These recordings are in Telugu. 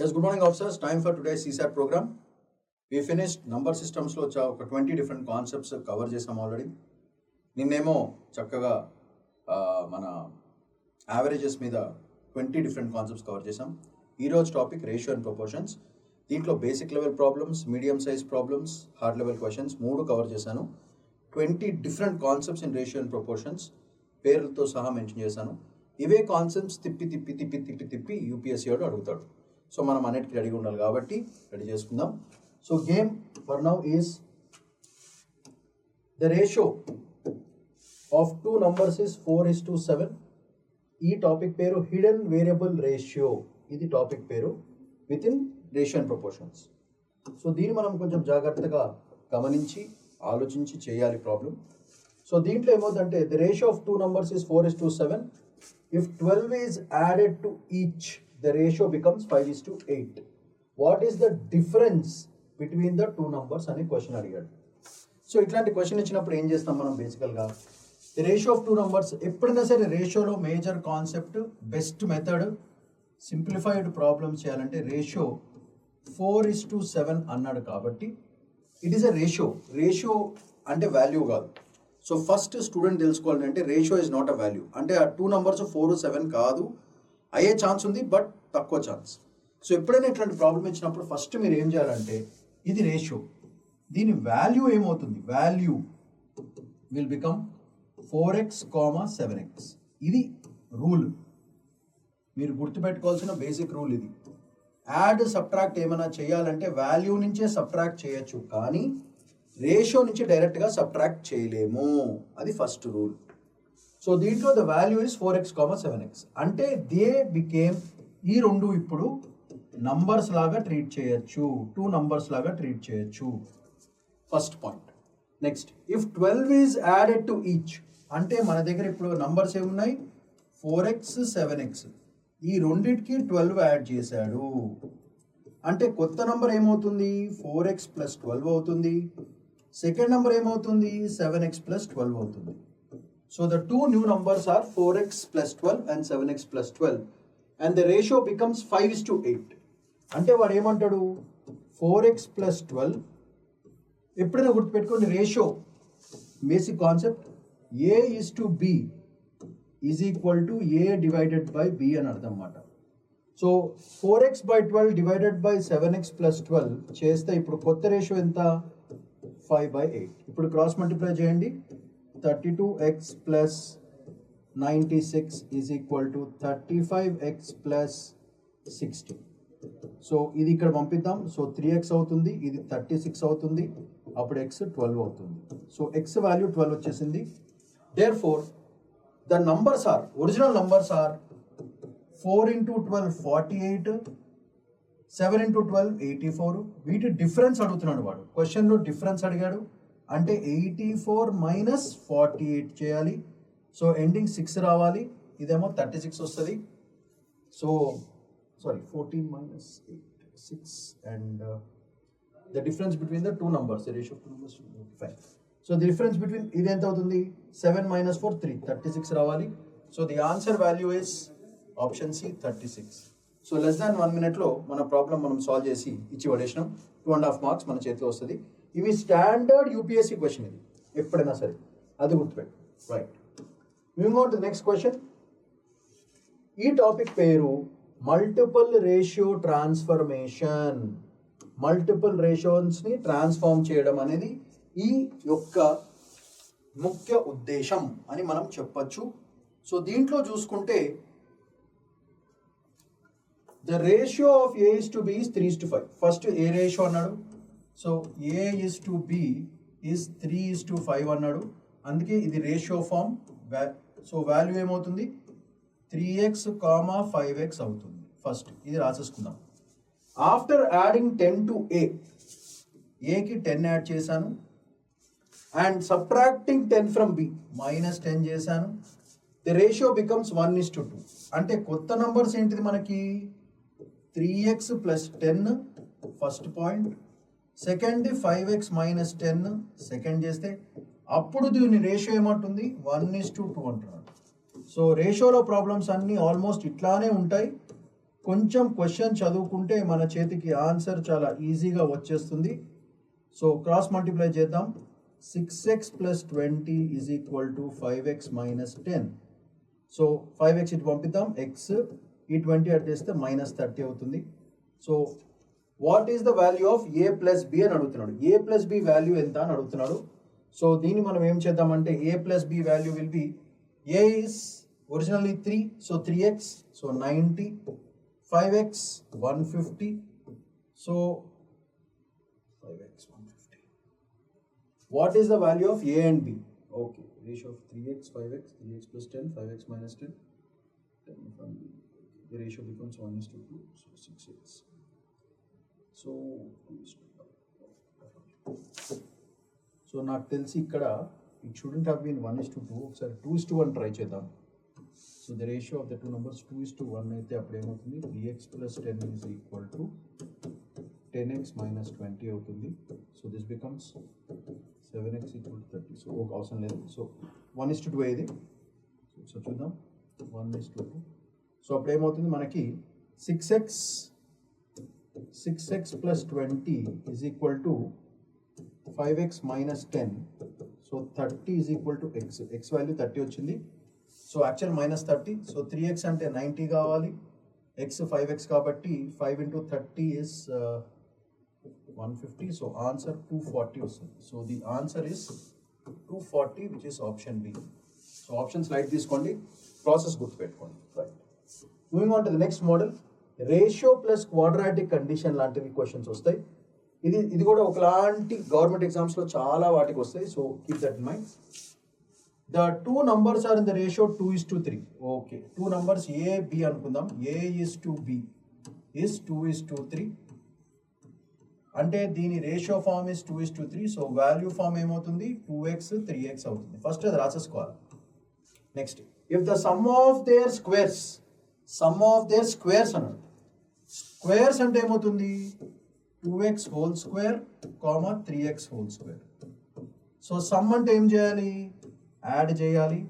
Yes, good morning, officers. Time for today's CSAT program. We finished number systems లో ఒక 20 different concepts కవర్ చేసాం ఆల్రెడీ. నిన్నేమో చక్కగా మన యావరేజెస్ మీద 20 different కాన్సెప్ట్స్ కవర్ చేసాం. ఈరోజు టాపిక్ రేషియో అండ్ ప్రపోర్షన్స్. దీంట్లో basic level problems, medium size problems, hard level questions 3 cover చేశాను. 20 different concepts in ratio and proportions పేర్లతో సహా మెన్షన్ చేశాను. ఇవే కాన్సెప్ట్స్ తిప్పి యూపీఎస్సీ వాడు అడుగుతాడు. సో మనం అన్నిటికీ రెడీగా ఉండాలి కాబట్టి రెడీ చేసుకుందాం. So game for now is the ratio of 2 numbers is 4:7. ఈ టాపిక్ పేరు హిడెన్ వేరియబుల్ రేషియో. ఇది టాపిక్ పేరు with in ratio and proportions. So దీన్ని మనం కొంచెం జాగ్రత్తగా గమనించి ఆలోచించి చేయాలి ప్రాబ్లం. సో దీంట్లో ఏమవుతుందంటే the ratio of 2 numbers is 4:7. If 12 is added to each, the ratio becomes 5:8. What is the difference between the 2 numbers అనే క్వశ్చన్ అడిగాడు. సో ఇట్లాంటి క్వశ్చన్ ఇచ్చినప్పుడు ఏం చేస్తాం మనం బేసికల్గా ది రేషియో ఆఫ్ 2 numbers. ఎప్పుడైనా సరే రేషియోలో major concept best method simplified problems చేయాలంటే రేషియో 4:7 అన్నాడు కాబట్టి ఇట్ ఈస్ ఎ రేషియో అంటే వాల్యూ కాదు. సో ఫస్ట్ స్టూడెంట్ తెలుసుకోవాలంటే ratio is not a value. అంటే ఆ 2 numbers 4-7 కాదు, అయ్యే ఛాన్స్ ఉంది బట్ తక్కువ ఛాన్స్. సో ఎప్పుడైనా ఇట్లాంటి ప్రాబ్లం ఇచ్చినప్పుడు ఫస్ట్ మీరు ఏం చేయాలంటే ఇది రేషియో, దీని వాల్యూ ఏమవుతుంది, value will become 4x, 7x. ఇది రూల్, మీరు గుర్తుపెట్టుకోవాల్సిన బేసిక్ రూల్ ఇది. యాడ్ సబ్ట్రాక్ట్ ఏమైనా చేయాలంటే వాల్యూ నుంచే సబ్ట్రాక్ట్ చేయొచ్చు, కానీ రేషియో నుంచి డైరెక్ట్గా సబ్ట్రాక్ట్ చేయలేము. అది ఫస్ట్ రూల్. సో దీంట్లో the value is 4x, 7x. అంటే దే బికేమ్, ఈ రెండు ఇప్పుడు నంబర్స్ లాగా ట్రీట్ చేయొచ్చు, 2 numbers లాగా ట్రీట్ చేయొచ్చు. First point. Next, if 12 is added to each, అంటే మన దగ్గర ఇప్పుడు నంబర్స్ ఏమున్నాయి 4x, 7x. ఈ రెండింటికి 12 యాడ్ చేశాడు అంటే కొత్త నంబర్ ఏమవుతుంది 4x + 12 అవుతుంది. సెకండ్ నెంబర్ ఏమవుతుంది 7x + 12 అవుతుంది. So the 2 new numbers are 4x + 12 and 7x + 12 and the ratio becomes 5:8. అంటే వాడు ఏమంటాడు 4x + 12. ఎప్పుడైనా గుర్తుపెట్టుకోండి ratio basic concept a:b is equal to a divided by b అని అర్థం అన్నమాట. So 4x/12 divided by 7x + 12 చేస్తే ఇప్పుడు కొత్త రేషియో ఎంత 5/8. ఇప్పుడు క్రాస్ మల్టిప్లై చేయండి. 32x + 96 is equal to 35x + 60. So ఇది ఇక్కడ పంపిద్దాం. సో 3x అవుతుంది, ఇది 36 అవుతుంది, అప్పుడు x 12 అవుతుంది. సో x వాల్యూ 12 వచ్చేసింది. Therefore the numbers are, original numbers are 4 × 12 48, 7 × 12 84. వీటి డిఫరెన్స్ అడుగుతున్నాడు వాడు. క్వశ్చన్లో డిఫరెన్స్ అడిగాడు అంటే 84 - 48 చేయాలి. సో ఎండింగ్ 6 రావాలి, ఇదేమో 36 వస్తుంది. So sorry 14 - 8 6 and the difference between the 2 numbers, the ratio of 2 numbers 5. So the difference between ఇది ఎంత అవుతుంది 7 - 4 3 36 రావాలి. So the answer value is option C 36. So less than 1 minute మన ప్రాబ్లం మనం సాల్వ్ చేసి ఇచ్చి పడేసినాం. 2.5 marks మన చేతిలో వస్తుంది. ఇవి స్టాండర్డ్ యూపీఎస్సీ క్వశ్చన్, ఇది ఎప్పుడైనా సరే అది గుర్తుపెట్టు. Right, moving on to next question. ఈ టాపిక్ పేరు మల్టిపుల్ రేషియో ట్రాన్స్ఫర్మేషన్. మల్టిపుల్ రేషియోస్ని ట్రాన్స్ఫార్మ్ చేయడం అనేది ఈ యొక్క ముఖ్య ఉద్దేశం అని మనం చెప్పచ్చు. సో దీంట్లో చూసుకుంటే the ratio of a:b is 3:5. First A ratio అన్నాడు. సో a:b is 3:5 అన్నాడు, అందుకే ఇది రేషియో ఫామ్. సో వాల్యూ ఏమవుతుంది 3x, 5x అవుతుంది. ఫస్ట్ ఇది రాసేసుకుందాం. ఆఫ్టర్ యాడింగ్ 10 to ఏకి 10 యాడ్ చేశాను అండ్ సబ్ట్రాక్టింగ్ 10 from b -10 చేశాను. The ratio becomes 1:2. అంటే కొత్త నంబర్స్ ఏంటిది మనకి 3x + 10 first point, second 5x - 10 second చేస్తే అప్పుడు దీని రేషియో ఏమంటుంది 1:2 అంటున్నాడు. సో రేషియోలో ప్రాబ్లమ్స్ అన్నీ ఆల్మోస్ట్ ఇట్లానే ఉంటాయి. కొంచెం క్వశ్చన్ చదువుకుంటే మన చేతికి ఆన్సర్ చాలా ఈజీగా వచ్చేస్తుంది. సో క్రాస్ మల్టిప్లై చేద్దాం. 6x + 20 = 5x - 10. సో 5x ఇటు పంపిద్దాం, x ఈ 20 అటు చేస్తే -30 అవుతుంది. So what is the value of a + b అని అడుగుతున్నాడు. a + b వాల్యూ ఎంత అని అడుగుతున్నాడు. సో దీన్ని మనం ఏం చేద్దామంటే a + b value will be a is originally 3, so 3x, so 90, 5x 150, so 5x 150. What is the value of a and b? Okay, ratio of 3x 5x, 3x + 10, 5x - 10, 10 from the ratio becomes 1:2, so 6x. So 2:1. So నాకు తెలిసి ఇక్కడ it shouldn't have been 1:2, ఒకసారి 2:1 ట్రై చేద్దాం. So the ratio of the two numbers 2:1 అయితే అప్పుడు ఏమవుతుంది, 3x + 10 = 10x - 20 అవుతుంది. So this becomes 7x = 30. So అవసరం లేదు. సో 1:2 అయ్యేది. సో చూద్దాం 1:2. సో అప్పుడు ఏమవుతుంది మనకి 6x + 20 = 5x - 10. So 30 = x. x value 30 వచ్చింది. So actual -30. సో 3x అంటే 90 కావాలి, x 5x కాబట్టి 5 × 30 is 150. సో ఆన్సర్ 240 వస్తుంది. So the answer is 240, which is option B. So options light తీసుకోండి, ప్రాసెస్ గుర్తుపెట్టుకోండి. Right, moving on to the next model. Ratio plus quadratic condition లాంటివి క్వశ్చన్స్ వస్తాయి. ఇది కూడా ఒకలాంటి గవర్నమెంట్ ఎగ్జామ్స్లో చాలా వాటికి వస్తాయి. So keep that in mind. The two numbers are in the ratio 2:3. Okay, two numbers A, B అనుకుందాం. A is to B is 2:3. అంటే దీని రేషియో ఫార్మ్ ఇస్ 2:3. సో వాల్యూ ఫార్మ్ ఏమవుతుంది, 2x 3x అవుతుంది. ఫస్ట్ అది రాసేసుకోవాలి. Next, if the sum of their squares అన్నాడు. స్క్వేర్స్ అంటే ఏమవుతుంది, 2x whole square, 3x whole square. So sum అంటే ఏం చేయాలి, యాడ్ చేయాలి.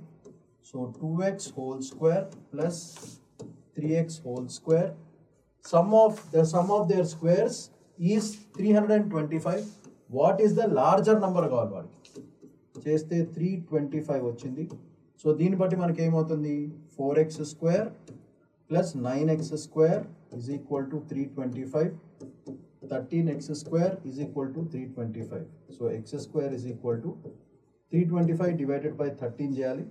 So 2x whole square plus 3x whole square. Sum of their squares is 325. What is the larger number కావాలి వాడికి. చేస్తే 325 వచ్చింది. సో దీన్ని బట్టి మనకి ఏమవుతుంది, 4x square plus 9x square is equal to 325. 13x square is equal to 325. So x square is equal to 325 divided by 13 చేయాలి.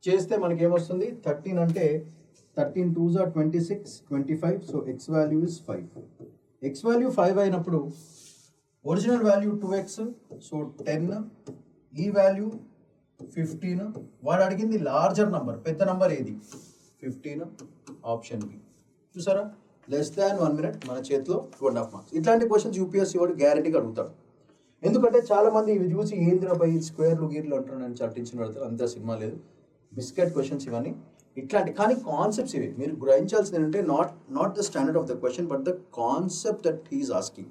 చేస్తే మనకి ఏమొస్తుంది, 13 అంటే 13 2s are 26, 25. So x value is 5. x value 5 అయినప్పుడు ఒరిజినల్ వాల్యూ 2x, సో 10, ఈ వాల్యూ 15. వాడు అడిగింది లార్జర్ నంబర్, పెద్ద నంబర్ ఏది, 15. Option B. చూసారా, లెస్ దాన్ 1 minute మన చేతిలో 2.5 marks. ఇట్లాంటి క్వశ్చన్స్ యూపీఎస్సీ వాడు గ్యారెంటీగా అడుగుతాడు. ఎందుకంటే చాలా మంది ఇవి చూసి ఏందిరా బై స్క్వేర్లు గీర్లు అంటున్నాను చట్టించిన పెడతారు. అంత సినిమా లేదు, బిస్కెట్ క్వశ్చన్స్ ఇవన్నీ. ఇట్లాంటి కానీ కాన్సెప్ట్స్ ఇవి మీరు గ్రహించాల్సింది ఏంటంటే not the standard of the question but the concept that he is asking.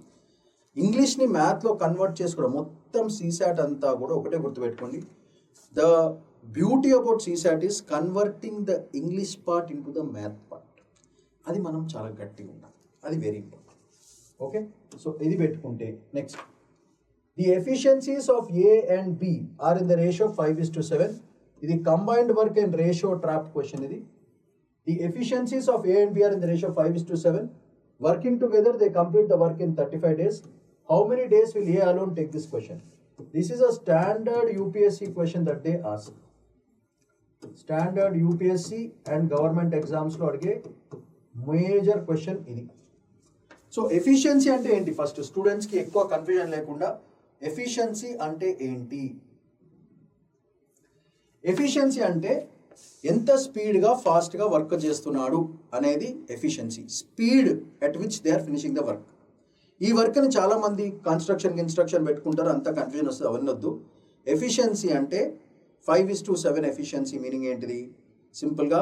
ఇంగ్లీష్ని మ్యాథ్లో కన్వర్ట్ చేసుకోవడం, మొత్తం సీసాట్ అంతా కూడా ఒకటే గుర్తుపెట్టుకోండి. The beauty about CSAT is converting the English part into the math part. అది మనం చాలా గట్టిగా ఉండాలి, అది వెరీ ఇంపార్టెంట్. ఓకే, సో ఇది పెట్టుకుంటే next, the efficiencies of A and B are in the ratio 5:7. ఇది combined work and ratio trap question. ఇది the efficiencies of A and B are in the ratio 5:7. Working together they complete the work in 35 days. How many days will A alone take this question? This is a standard UPSC question that they ask. Standard UPSC and government exams లో అడిగే మేజర్ క్వశ్చన్ ఇది. సో ఎఫిషియన్సీ అంటే ఏంటి, ఫస్ట్ స్టూడెంట్స్కి ఎక్కువ కన్ఫ్యూజన్ లేకుండా ఎఫిషియన్సీ అంటే ఏంటి. ఎఫిషియన్సీ అంటే ఎంత స్పీడ్గా ఫాస్ట్గా వర్క్ చేస్తున్నాడు అనేది efficiency. Speed at which they are finishing the work. ఈ వర్క్ని చాలామంది కన్స్ట్రక్షన్ పెట్టుకుంటారు, అంత కన్ఫ్యూజన్ వస్తుంది, అవన్నీ వద్దు. ఎఫిషియన్సీ అంటే 5:7 ఎఫిషియన్సీ మీనింగ్ ఏంటిది, సింపుల్గా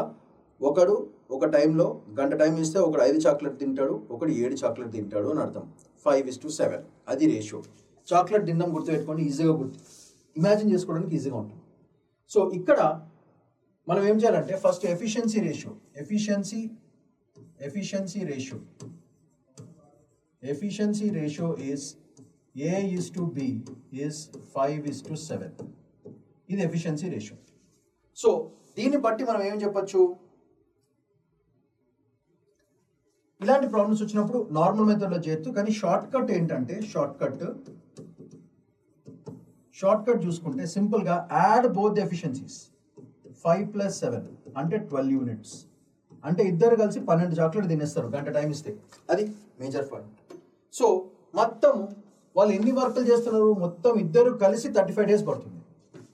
ఒకడు ఒక టైంలో గంట టైం ఇస్తే ఒకడు 5 చాక్లెట్ తింటాడు, ఒకడు 7 చాక్లెట్ తింటాడు అని అర్థం. 5:7 అది రేషియో. చాక్లెట్ తినడం గుర్తుపెట్టుకోండి, ఈజీగా ఇమాజిన్ చేసుకోవడానికి ఈజీగా ఉంటుంది. సో ఇక్కడ మనం ఏం చేయాలంటే first efficiency ratio, efficiency efficiency ratio. Efficiency ratio is A is to B is 5 is to 7. ఇది ఎఫిషియన్సీ రేషియో. సో దీన్ని బట్టి మనం ఏం చెప్పొచ్చు, ఇలాంటి ప్రాబ్లమ్స్ వచ్చినప్పుడు నార్మల్ మెథడ్లో చేయొచ్చు, కానీ షార్ట్ కట్ ఏంటంటే షార్ట్ కట్ చూసుకుంటే సింపుల్గా యాడ్ బోత్ ది ఎఫిషియన్సీస్. 5 + 7 అంటే 12 యూనిట్స్, అంటే ఇద్దరు కలిసి 12 చాక్లెట్ తినేస్తారు గంట టైం ఇస్తే. అది మేజర్ పాయింట్. సో మొత్తం వాళ్ళు ఎన్ని వర్కులు చేస్తున్నారు, మొత్తం ఇద్దరు కలిసి 35 డేస్ పడుతుంది.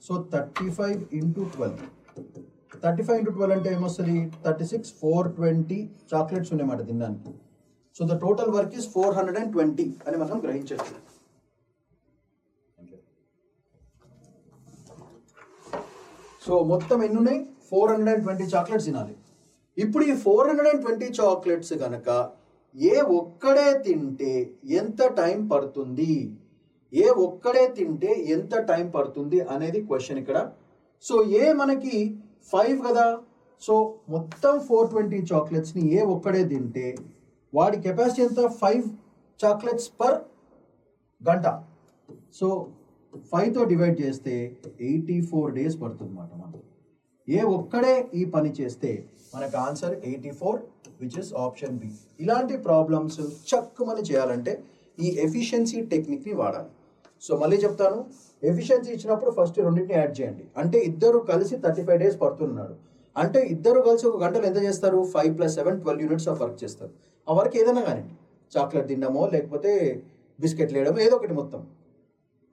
సో 35 × 12, 35 × 12 అంటే ఏమొస్తుంది, 36, 420 చాక్లెట్స్ ఉన్నాయన్నమాట తినడానికి. So the total work is 420 అని మనం గ్రహించవచ్చు. సో మొత్తం ఎన్ని ఉన్నాయి, 420 చాక్లెట్స్ తినాలి. ఇప్పుడు ఈ 420 చాక్లెట్స్ కనుక ఏ ఒక్కడే తింటే ఎంత టైం పడుతుంది, ఏ ఒక్కడే తింటే ఎంత టైం పడుతుంది అనేది క్వశ్చన్ ఇక్కడ. సో ఏ మనకి 5 కదా, సో మొత్తం 420 చాక్లెట్స్ని ఏ ఒక్కడే తింటే వాడి కెపాసిటీ ఎంత, 5 చాక్లెట్స్ పర్ గంట. సో 5తో డివైడ్ చేస్తే 84 డేస్ పడుతుంది అన్నమాట. మనం ఏ ఒక్కడే ఈ పని చేస్తే మనకు answer 84, which is option B. ఇలాంటి ప్రాబ్లమ్స్ చక్కుమని చేయాలంటే ఈ ఎఫిషియన్సీ టెక్నిక్ని వాడాలి. సో మళ్ళీ చెప్తాను, ఎఫిషియన్సీ ఇచ్చినప్పుడు ఫస్ట్ రెండింటిని యాడ్ చేయండి. అంటే ఇద్దరు కలిసి 35 డేస్ పడుతున్నాడు, అంటే ఇద్దరు కలిసి ఒక గంటలో ఎంత చేస్తారు, 5 + 7 12 యూనిట్స్ ఆఫ్ వర్క్ చేస్తారు. ఆ వర్క్ ఏదైనా కానీ చాక్లెట్ తినడమో లేకపోతే బిస్కెట్ వేయడమో ఏదో ఒకటి,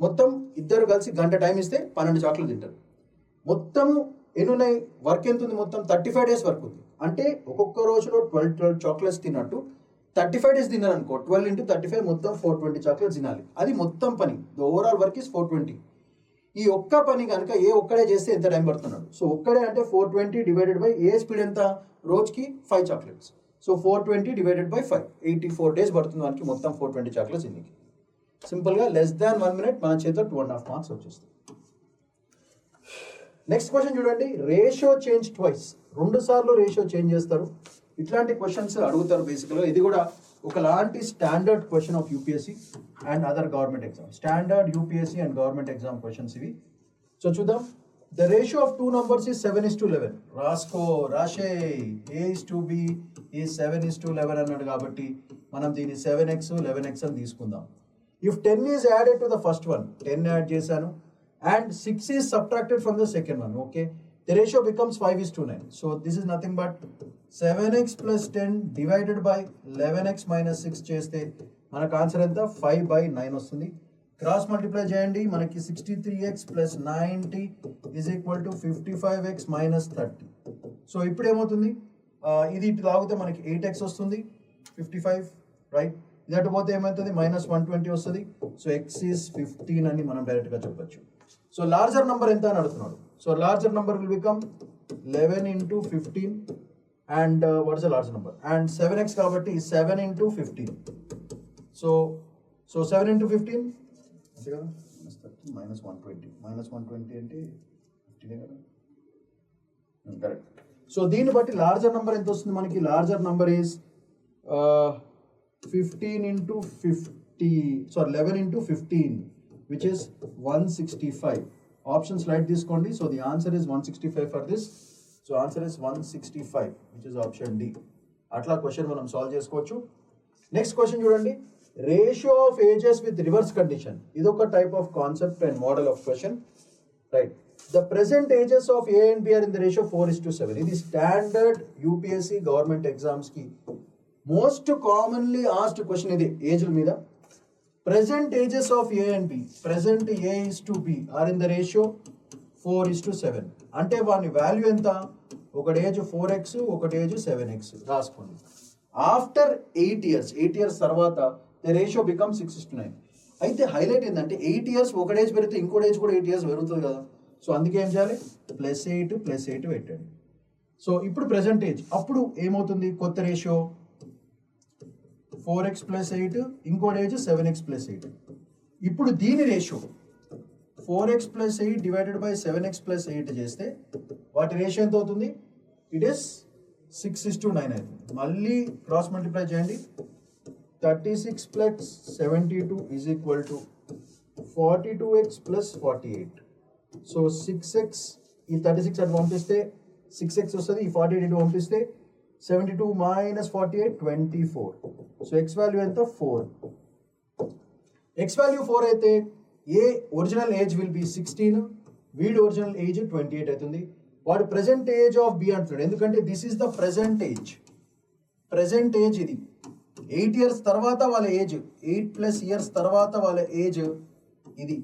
మొత్తం ఇద్దరు కలిసి గంట టైం ఇస్తే 12 చాక్లెట్ తింటారు. మొత్తం ఎన్ని ఉన్నాయి, వర్క్ ఎంత ఉంది, మొత్తం 35 డేస్ వర్క్ ఉంది. అంటే ఒక్కొక్క రోజులో 12 చాక్లెట్స్ తిన్నట్టు 35 డేస్ తిన్నారు అనుకో, 12 × 35 మొత్తం 420 చాక్లెట్స్ తినాలి. అది మొత్తం పని, ద ఓవరాల్ వర్క్ ఇస్ 420. ఈ ఒక్క పని కనుక ఏ ఒక్కడే చేస్తే ఎంత టైం పడుతున్నాడు. సో ఒక్కడే అంటే 420 డివైడెడ్ బై ఏ స్పీడ్ ఎంత, రోజుకి 5 chocolates. So 420 divided by 5, 84 days పడుతుంది మనకి మొత్తం 420 చాక్లెట్స్ ఇన్నికి. సింపుల్గా లెస్ దాన్ 1 మినిట్ మన చేతిలో 2.5 మార్క్స్ వచ్చేస్తుంది. నెక్స్ట్ క్వశ్చన్ చూడండి, రేషియో చేంజ్ ట్వైస్, 2 సార్లు రేషియో చేంజ్ చేస్తారు. ఇట్లాంటి క్వశ్చన్స్ అడుగుతారు బేసిక్గా. ఇది కూడా ఒకలాంటి standard question of UPSC and other government exam, standard UPSC and government exam questions ఇవి. సో చూద్దాం. The ratio of 2 numbers is 7:11. రాసే A is to B is 7:11 అన్నాడు కాబట్టి మనం దీన్ని 7x 11x అని తీసుకుందాం. If 10 is added to the first one, 10 add చేశాను, and 6 is subtracted from the second one, okay, the ratio becomes 5:9. So this is nothing but 7x + 10 divided by 11x - 6 చేస్తే మనకు ఆన్సర్ ఎంత, 5/9 వస్తుంది. క్రాస్ మల్టిప్లై చేయండి, మనకి 63x + 90 = 55x - 30. సో ఇప్పుడు ఏమవుతుంది, ఇది ఇటు తాగితే మనకి 8x వస్తుంది, 55 రైట్. ఇది అటు పోతే ఏమవుతుంది, -120 వస్తుంది. సో x is 15 అని మనం డైరెక్ట్గా చెప్పచ్చు. సో లార్జర్ నంబర్ ఎంత అని అడుగుతున్నాడు. So larger number will become 11 × 15 and what is the larger number, and 7x కాబట్టి 7 × 15. సో 7 × 15 అంతే కదా, -120 అంటే 15 కదా, కరెక్ట్. సో దీన్ని బట్టి లార్జర్ నంబర్ ఎంత వస్తుంది మనకి, larger number is 11 × 15 which is 165. Option slide తీసుకోండి. So the answer is 165 for this. So answer is 165, which is option D. అట్లా క్వశ్చన్ మనం సాల్వ్ చేసుకోవచ్చు. నెక్స్ట్ క్వశ్చన్ చూడండి, ratio of ages with reverse condition. ఇది ఒక type of concept and model of question, right. The present ages of A and B are in the ratio 4:7. ఇది స్టాండర్డ్ యూపీఎస్సీ గవర్నమెంట్ ఎగ్జామ్స్ కి మోస్ట్ కామన్లీ ఆస్డ్ క్వశ్చన్. ఇది ఏజ్ల మీద. Present ages of A and B, present A is to B are in the ratio 4:7. అంటే వాని వాల్యూ ఎంత, ఒకటి ఏజ్ 4x ఒకటి ఏజ్ 7x రాసుకోండి. ఆఫ్టర్ 8 years తర్వాత ద రేషియో బికమ్ 6:9. అయితే హైలైట్ ఏంటంటే 8 years ఒకటి ఏజ్ పెరిగితే ఇంకోటి ఏజ్ కూడా 8 years పెరుగుతుంది కదా. సో అందుకే ఏం చేయాలి, +8 +8 పెట్టండి. సో ఇప్పుడు ప్రెసెంట్ ఏజ్, అప్పుడు ఏమవుతుంది, కొత్త రేషియో 4x + 8, ఇంకోటి ఏజ్ 7x + 8. ఇప్పుడు దీని ratio 4x + 8 divided by 7x + 8 చేస్తే వాటి రేషియో ఎంత అవుతుంది, ఇట్ ఈస్ 6:9 అవుతుంది. మళ్ళీ క్రాస్ మల్టిప్లై చేయండి. 36 plus 72 is equal to 42x plus 48. So 6x ఈ 36 అటు పంపిస్తే 6x వస్తుంది, ఈ 48 ఇటు పంపిస్తే 72 మైనస్ 48 24. సో x వాల్యూ ఎంత 4. x వాల్యూ 4 అయితే ఏ ఒరిజినల్ ఏజ్ విల్ బి 16, వీడి ఒరిజినల్ ఏజ్ 28 అవుతుంది. వాడు ప్రెసెంట్ ఏజ్ ఆఫ్ బి అంటున్నాడు, ఎందుకంటే this is the present age. Present age ఇది 8 ఇయర్స్ తర్వాత వాళ్ళ ఏజ్, 8+ ఇయర్స్ తర్వాత వాళ్ళ ఏజ్ ఇది.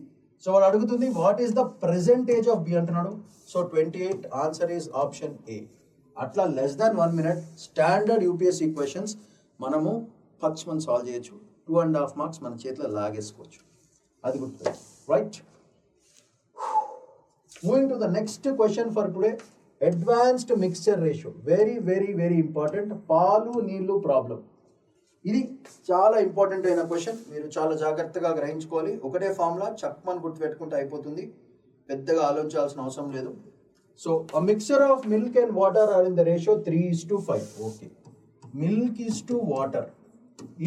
సో వాడు అడుగుతుంది what is the present age of B అంటున్నాడు. So 28 answer is option A. అట్లా less than 1 minute standard UPSC questions మనము ఫస్ట్ మనం సాల్వ్ చేయొచ్చు. 2.5 మార్క్స్ మన చేతిలో లాగేసుకోవచ్చు. అది గుర్తు, right? Moving to the next question for today, advanced mixture ratio. Very very very important. పాలు నీళ్లు ప్రాబ్లం. ఇది చాలా ఇంపార్టెంట్ అయిన క్వశ్చన్. మీరు చాలా జాగ్రత్తగా గ్రహించుకోవాలి. ఒకటే ఫార్ములా చక్మని గుర్తుపెట్టుకుంటే అయిపోతుంది, పెద్దగా ఆలోచించాల్సిన అవసరం లేదు. So a mixture of milk and water are in the ratio 3:5. Okay, milk is to water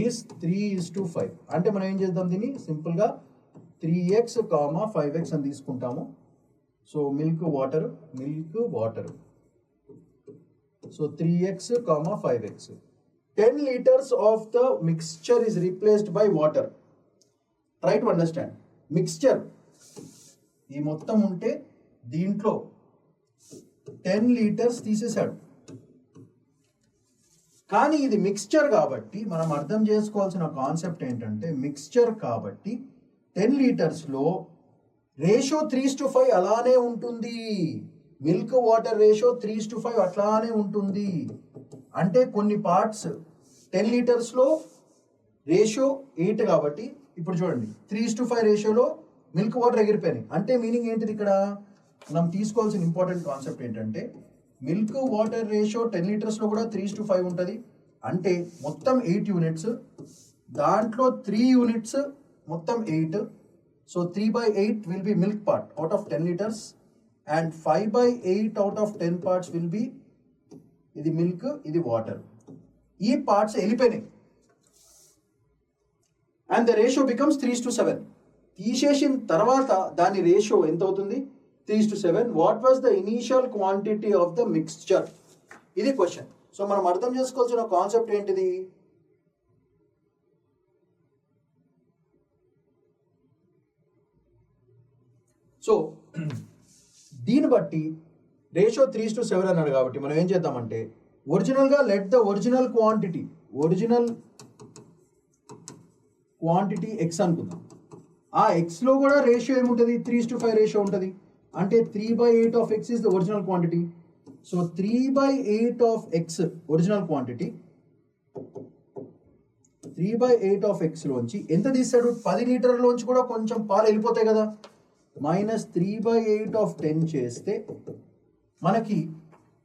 is 3:5. అంటే మనం ఏం చేద్దాం, దీన్ని సింపుల్గా 3x, 5x అని తీసుకుంటాము. So milk water, so 3x, 5x. 10 liters of the mixture is replaced by water. Try to understand. Mixture ఈ మొత్తం ఉంటే దీంట్లో 10 liters తీసేశాడు. కానీ ఇది మిక్స్చర్ కాబట్టి మనం అర్థం చేసుకోవాల్సిన కాన్సెప్ట్ ఏంటంటే, మిక్స్చర్ కాబట్టి 10 లీటర్స్లో రేషియో 3:5 అలానే ఉంటుంది. మిల్క్ వాటర్ రేషియో 3:5 అట్లానే ఉంటుంది. అంటే కొన్ని పార్ట్స్ 10 లీటర్స్లో రేషియో 8 కాబట్టి ఇప్పుడు చూడండి 3:5 రేషియోలో మిల్క్ వాటర్ ఎగిరిపోయినాయి. అంటే మీనింగ్ ఏంటిది, ఇక్కడ మనం తీసుకోవాల్సిన ఇంపార్టెంట్ కాన్సెప్ట్ ఏంటంటే, మిల్క్ వాటర్ రేషియో 10 లీటర్స్లో కూడా 3:5 ఉంటుంది. అంటే మొత్తం 8 యూనిట్స్, దాంట్లో 3 యూనిట్స్ మొత్తం 8. So 3/8 will be milk part out of 10 litres and 5/8 out of 10 parts will be ఇది మిల్క్, ఇది వాటర్. ఈ పార్ట్స్ వెళ్ళిపోయినాయి అండ్ ద రేషియో బికమ్స్ 3:7. తీసేసిన తర్వాత దాని రేషియో ఎంత అవుతుంది, 3:7. What was the initial quantity of the mixture? ఇది క్వశ్చన్. సో మనం అర్థం చేసుకోవాల్సిన కాన్సెప్ట్ ఏంటిది, సో దీన్ని బట్టి రేషియో 3:7 అన్నాడు కాబట్టి మనం ఏం చేద్దామంటే, ఒరిజినల్గా let the original quantity X అనుకుందాం. ఆ ఎక్స్లో కూడా రేషియో ఏముంటుంది, 3:5 రేషియో ఉంటుంది. అంటే 3/8 of x is the original quantity. So 3/8 of x original quantity, 3/8 of ఎక్స్లోంచి ఎంత తీస్తాడు, 10 లీటర్లోంచి కూడా కొంచెం పాలు వెళ్ళిపోతాయి కదా, మైనస్ 3/8 ఆఫ్ 10 చేస్తే మనకి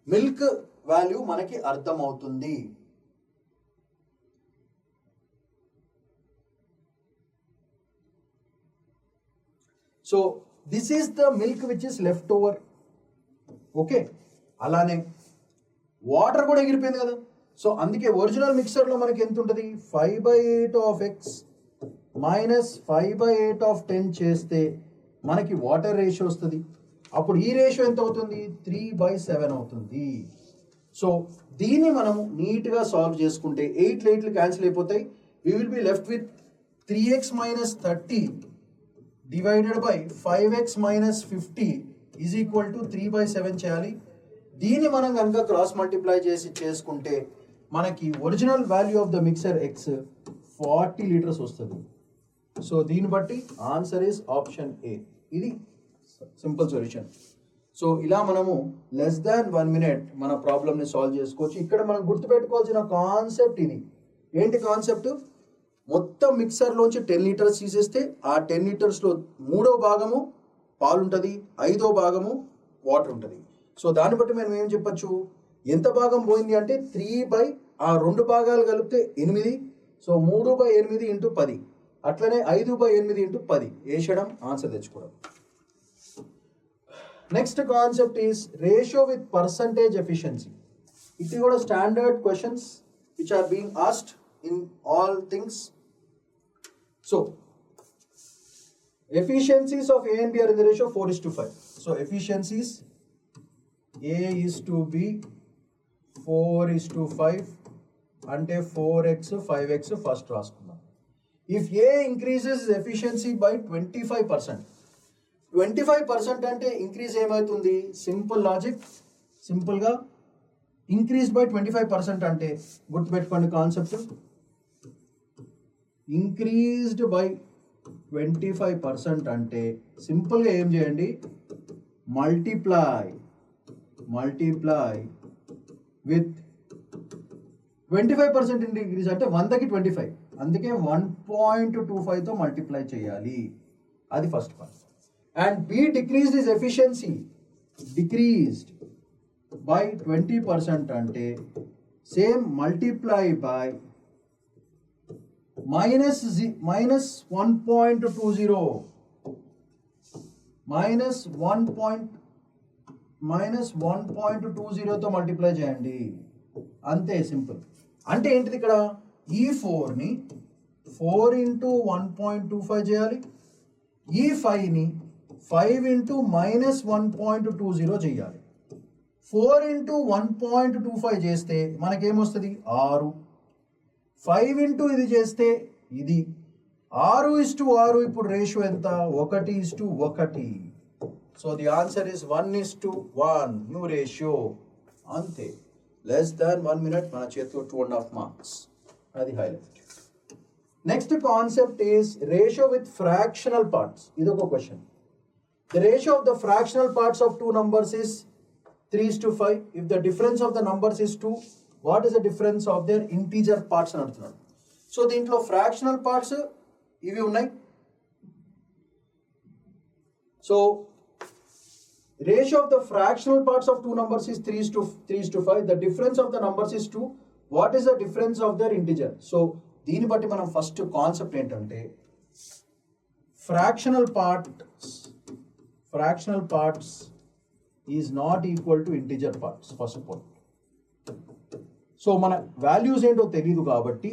మిల్క్ వాల్యూ మనకి అర్థమవుతుంది. So this is the milk which is left over. Okay, అలానే వాటర్ కూడా ఎగిరిపోయింది కదా. సో అందుకే ఒరిజినల్ మిక్సర్లో మనకి ఎంత ఉంటుంది, 5/8 ఆఫ్ ఎక్స్ మైనస్ 5/8 ఆఫ్ 10 చేస్తే మనకి వాటర్ రేషియో వస్తుంది. అప్పుడు ఈ రేషియో ఎంత అవుతుంది, 3/7 అవుతుంది. సో దీన్ని మనము నీట్గా సాల్వ్ చేసుకుంటే 8 8లు క్యాన్సిల్ అయిపోతాయి. We will be left with 3x minus 30 divided by 5x minus 50 is equal to 3/7 చేయాలి. దీన్ని మనం కనుక క్రాస్ మల్టిప్లై చేసి చేసుకుంటే మనకి original value of the mixer X 40 litres వస్తుంది. సో దీన్ని బట్టి ఆన్సర్ ఈస్ ఆప్షన్ ఏ. ఇది సింపుల్ సొల్యూషన్. సో ఇలా మనము లెస్ దాన్ 1 minute మన ప్రాబ్లమ్ని సాల్వ్ చేసుకోవచ్చు. ఇక్కడ మనం గుర్తుపెట్టుకోవాల్సిన కాన్సెప్ట్ ఇది. ఏంటి కాన్సెప్ట్, మొత్తం మిక్సర్లోంచి 10 లీటర్స్ తీసేస్తే ఆ 10 లీటర్స్లో 3వ భాగము పాలు ఉంటుంది, 5వ భాగము వాటర్ ఉంటుంది. సో దాన్ని బట్టి మనం ఏం చెప్పచ్చు, ఎంత భాగం పోయింది అంటే 3 ఆ 2 భాగాలు కలిపితే 8. సో 3/8 ఇంటూ 10, అట్లనే 5/8 ఇంటూ 10 వేసడం ఆన్సర్ తెచ్చుకోవడం. Next concept is ratio with percentage efficiency. ఇది కూడా standard questions which are being asked in all things. So efficiencies of A and B are in the ratio 4:5. So efficiencies A is to B 4:5 అంటే 4x 5x ఫస్ట్ రాసుకుందాం. If A increases efficiency by 25%, 25% అంటే ఇంక్రీజ్ ఏమవుతుంది? సింపుల్ లాజిక్, సింపుల్గా ఇంక్రీజ్ బై 25% అంటే గుర్తుపెట్టుకోండి కాన్సెప్ట్. ఇంక్రీజ్డ్ బై 25% అంటే సింపుల్గా ఏం చేయండి? మల్టిప్లై విత్ 25% ఇంక్రీజ్ అంటే 100కి 25, అందుకే 1.25తో మల్టిప్లై చేయాలి. అది first point. And B decreased is efficiency decreased by 20% అంటే సేమ్ మల్టిప్లై బై minus 1.20 తో మల్టిప్లై చేయండి, అంతే సింపుల్. అంటే ఏంటిది ఇక్కడ? ఈ 4ని 4 into 1.25 చేయాలి, ఈ 5ని 5 into -1.20 చేయాలి. 4 into 1.25 చేస్తే మనకేమొస్తుంది? 6. 5 into ఇది చేస్తే ఇది 6:6. ఇప్పుడు రేషియో ఎంత? 1:1. So the answer is 1:1 new ratio. అంతే, లెస్ దాన్ 1 minute మన చేతిలో 2.5 మార్క్స్. అది highlight. Next concept is ratio with fractional parts. ఇది ఒక question. The ratio of the fractional parts of two numbers is 3:5. If the difference of the numbers is 2, what is the difference of their integer parts అని అడుగుతున్నాడు. సో దీంట్లో ఫ్రాక్షనల్ పార్ట్స్ ఇవి ఉన్నాయి. So ratio of the fractional parts of two numbers is 3:5. The difference of the numbers is 2. What is the difference of their integer? So దీన్ని బట్టి మనం ఫస్ట్ కాన్సెప్ట్ ఏంటంటే fractional parts is not equal to integer parts. First point. So మన వాల్యూస్ ఏంటో తెలియదు కాబట్టి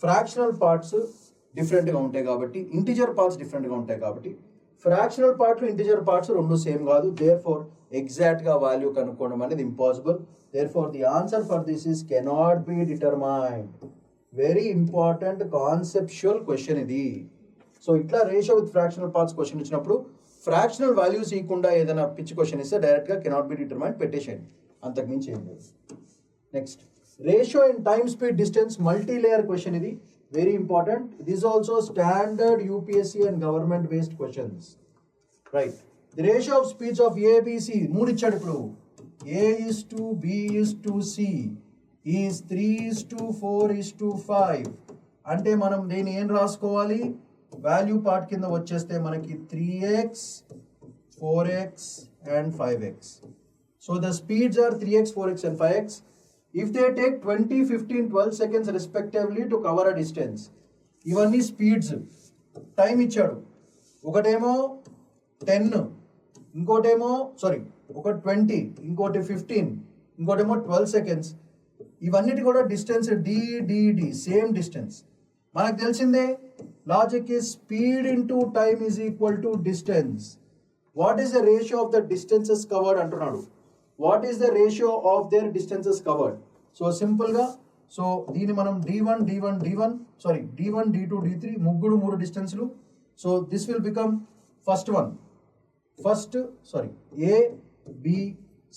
ఫ్రాక్షనల్ పార్ట్స్ డిఫరెంట్గా ఉంటాయి, కాబట్టి ఇంటిజర్ పార్ట్స్ డిఫరెంట్గా ఉంటాయి, కాబట్టి ఫ్రాక్షనల్ పార్ట్లు ఇంటిజర్ పార్ట్స్ రెండు సేమ్ కాదు. దేర్ ఫోర్ ఎగ్జాక్ట్గా వాల్యూ కనుక్కోవడం అనేది impossible. Therefore the answer for this is cannot be determined. Very important conceptual question ఇది. సో ఇట్లా ratio with fractional parts question ఇచ్చినప్పుడు ఫ్రాక్షనల్ వాల్యూస్ ఇవ్వకుండా ఏదైనా పిచ్చి క్వశ్చన్ ఇస్తే డైరెక్ట్గా కెనాట్ బి డిటర్మైన్డ్ పెట్టేసేయండి, అంతకుమించి ఏం లేదు. Next ratio in time speed distance multi layer question. ఇది very important. This also standard UPSC and government based questions. Right. The ratio of speeds of A B C 3 ఇచ్చాడు. ఇప్పుడు A:B:C ఈజ్ 3:4:5 అంటే మనం దీన్ని ఏం రాసుకోవాలి? వాల్యూ పార్ట్ కింద వచ్చేస్తే మనకి 3x 4x and 5x. So the speeds are 3x 4x and 5x. If they take 20, 15, 12 seconds respectively to cover a distance. ఇవన్నీ స్పీడ్స్. టైం ఇచ్చాడు. ఒకటేమో 10, ఇంకోటేమో ఒకటి 20, ఇంకోటి 15, ఇంకోటేమో 12 seconds. ఇవన్నిటి కూడా డిస్టెన్స్ డి సేమ్ డిస్టెన్స్. మనకు తెలిసిందే logic is speed into time is equal to distance. What is the ratio of the distances covered అంటున్నాడు. What is the ratio of their distances covered? So simple గా దీన్ని మనం D1 D2 D3 3 డిస్టెన్స్లు. So this will become first one A B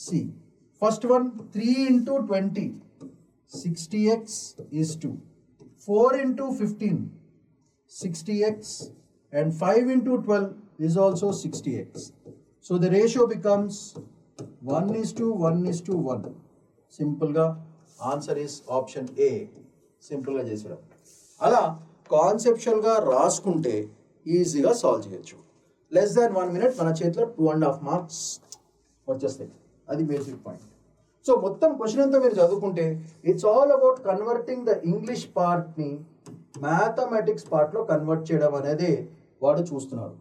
C. First one 3 into 20 60x is 2. 4 into 15 60x and 5 into 12 is also 60x. So the ratio becomes 1:1:1. Simple ga answer is option A. Simple ga చేసాం. అలా కాన్సెప్చువల్ గా రాసుకుంటే ఈజీగా సాల్వ్ చేయొచ్చు. లెస్ దాన్ 1 minute మన చేతిలో 2.5 మార్క్స్ వచ్చేస్తాయి. అది బేసిక్ పాయింట్. సో మొత్తం క్వశ్చన్ అంతా మీరు చదువుకుంటే it's all about converting the English పార్ట్ని మ్యాథమెటిక్స్ పార్ట్లో కన్వర్ట్ చేయడం అనేది వాడు చూస్తున్నారు.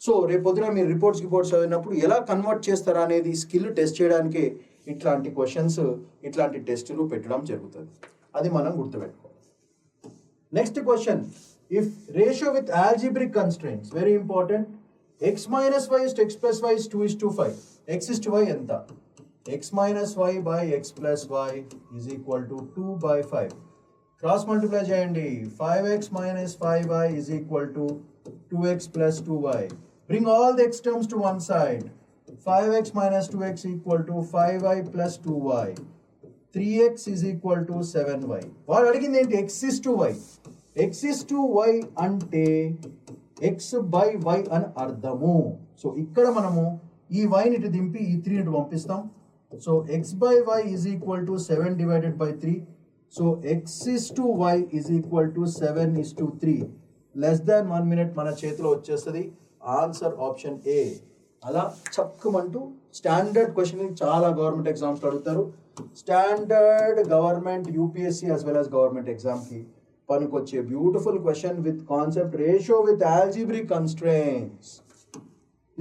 సో రేపొద్దున మీరు రిపోర్ట్స్ చదివినప్పుడు ఎలా కన్వర్ట్ చేస్తారా అనేది స్కిల్ టెస్ట్ చేయడానికి ఇట్లాంటి క్వశ్చన్స్ ఇట్లాంటి టెస్టులు పెట్టడం జరుగుతుంది. అది మనం గుర్తుపెట్టుకోవాలి. Next question, if ratio with algebraic constraints, very important, x minus y is to x plus y is 2 is to 5. x is to y ఎంత? x minus y by x plus y is equal to 2 by 5. Cross multiply చేయండి. 5x minus 5y is equal to 2x plus 2y. Bring all the x terms to one side. 5x minus 2x equal to 5y plus 2y. 3x is equal to 7y. వాడు అడిగింది ఏంటి? x is to y. x is to y అంటే x by y అని అర్థము. సో ఇక్కడ మనము ఈ y ని ఇటు దింపి ఈ 3 ఇటు పంపిస్తాం. So x by y is equal to 7 divided by 3. So x is to y is equal to 7 is to 3. Less than 1 minute మన చేతిలో వచ్చేస్తుంది. Answer option A. అలా చక్కమంటూ స్టాండర్డ్ క్వశ్చన్ చాలా గవర్నమెంట్ ఎగ్జామ్స్ అడుగుతారు. Standard government UPSC as well as government ఎగ్జామ్కి పనికొచ్చే beautiful question with concept ratio with algebraic constraints.